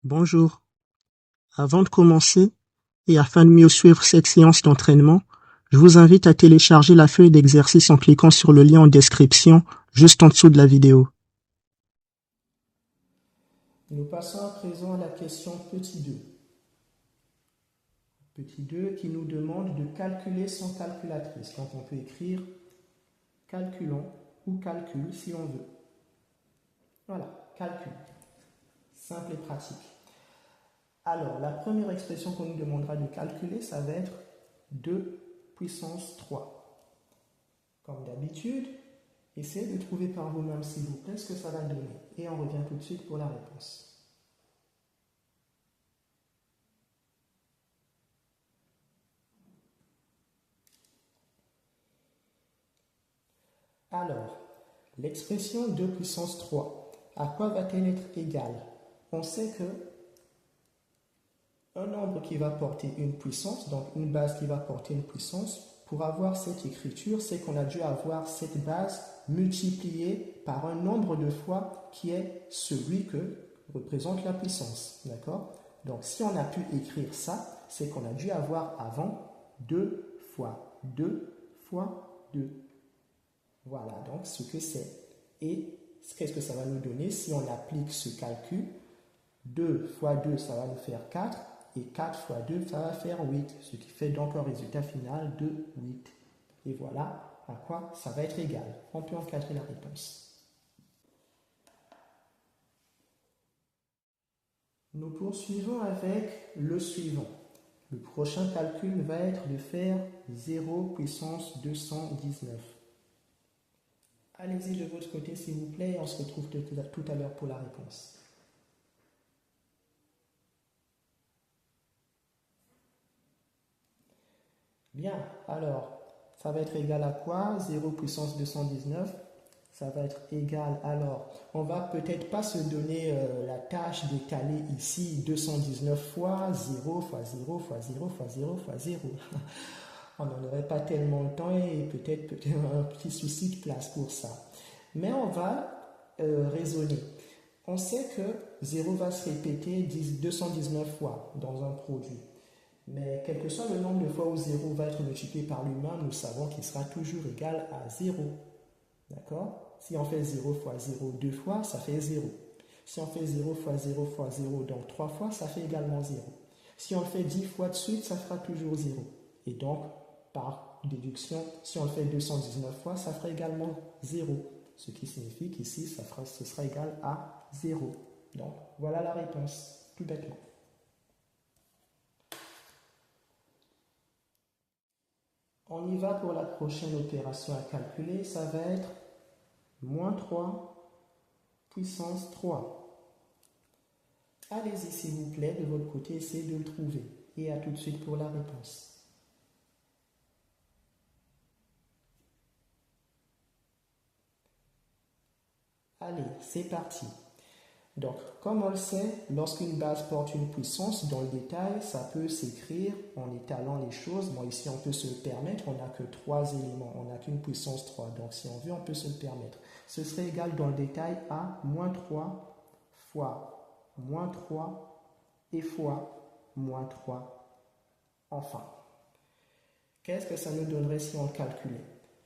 Bonjour. Avant de commencer, et afin de mieux suivre cette séance d'entraînement, je vous invite à télécharger la feuille d'exercice en cliquant sur le lien en description, juste en dessous de la vidéo. Nous passons à présent à la question petit 2. Petit 2 qui nous demande de calculer sans calculatrice. Donc on peut écrire calculons ou calcul si on veut. Voilà, calcul. Simple et pratique. Alors, la première expression qu'on nous demandera de calculer, ça va être 2 puissance 3. Comme d'habitude, essayez de trouver par vous-même, s'il vous plaît, ce que ça va donner. Et on revient tout de suite pour la réponse. Alors, l'expression 2 puissance 3, à quoi va-t-elle être égale? On sait que un nombre qui va porter une puissance, donc une base qui va porter une puissance, pour avoir cette écriture, c'est qu'on a dû avoir cette base multipliée par un nombre de fois qui est celui que représente la puissance. D'accord? Donc si on a pu écrire ça, c'est qu'on a dû avoir avant 2 fois 2 fois 2. Voilà donc ce que c'est. Et qu'est-ce que ça va nous donner si on applique ce calcul? 2 fois 2, ça va nous faire 4. Et 4 fois 2, ça va faire 8. Ce qui fait donc un résultat final de 8. Et voilà à quoi ça va être égal. On peut encadrer la réponse. Nous poursuivons avec le suivant. Le prochain calcul va être de faire 0 puissance 219. Allez-y de votre côté s'il vous plaît et on se retrouve tout à l'heure pour la réponse. Bien, alors, ça va être égal à quoi? 0 puissance 219, ça va être égal, alors, on va peut-être pas se donner la tâche d'étaler ici 219 fois 0 fois 0 fois 0 fois 0 fois 0. On n'en aurait pas tellement le temps et peut-être un petit souci de place pour ça. Mais on va raisonner. On sait que 0 va se répéter 219 fois dans un produit. Mais quel que soit le nombre de fois où 0 va être multiplié par lui-même, nous savons qu'il sera toujours égal à 0. D'accord? Si on fait 0 fois 0 deux fois, ça fait 0. Si on fait 0 fois 0 fois 0, donc 3 fois, ça fait également 0. Si on le fait 10 fois de suite, ça fera toujours 0. Et donc, par déduction, si on le fait 219 fois, ça fera également 0. Ce qui signifie qu'ici, ce sera égal à 0. Donc, voilà la réponse, tout bêtement. On y va pour la prochaine opération à calculer, ça va être moins 3 puissance 3. Allez-y s'il vous plaît, de votre côté, essayez de le trouver. Et à tout de suite pour la réponse. Allez, c'est parti. Donc, comme on le sait, lorsqu'une base porte une puissance, dans le détail, ça peut s'écrire en étalant les choses. Bon, ici, on peut se le permettre. On n'a que 3 éléments. On n'a qu'une puissance 3. Donc, si on veut, on peut se le permettre. Ce serait égal dans le détail à moins 3 fois moins 3 et fois moins 3. Enfin, qu'est-ce que ça nous donnerait si on calculait?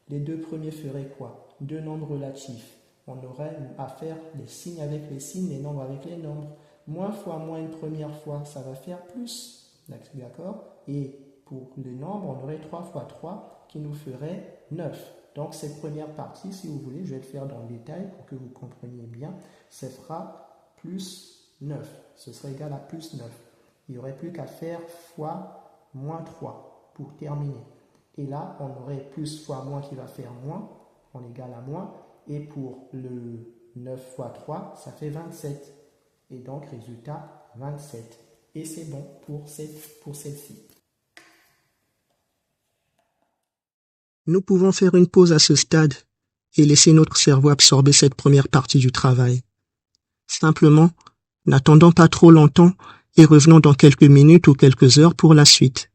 Les deux premiers feraient quoi? Deux nombres relatifs. On aurait à faire les signes avec les signes, les nombres avec les nombres. Moins fois moins une première fois, ça va faire plus. D'accord? Et pour les nombres, on aurait 3 fois 3 qui nous ferait 9. Donc cette première partie, si vous voulez, je vais le faire dans le détail pour que vous compreniez bien. Ça fera plus 9. Ce serait égal à plus 9. Il n'y aurait plus qu'à faire fois moins 3 pour terminer. Et là, on aurait plus fois moins qui va faire moins, en égal à moins. Et pour le 9 fois 3, ça fait 27. Et donc, résultat, 27. Et c'est bon pour celle-ci. Nous pouvons faire une pause à ce stade et laisser notre cerveau absorber cette première partie du travail. Simplement, n'attendons pas trop longtemps et revenons dans quelques minutes ou quelques heures pour la suite.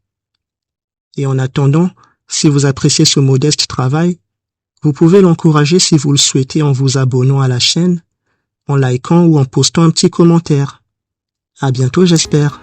Et en attendant, si vous appréciez ce modeste travail, vous pouvez l'encourager si vous le souhaitez en vous abonnant à la chaîne, en likant ou en postant un petit commentaire. À bientôt, j'espère.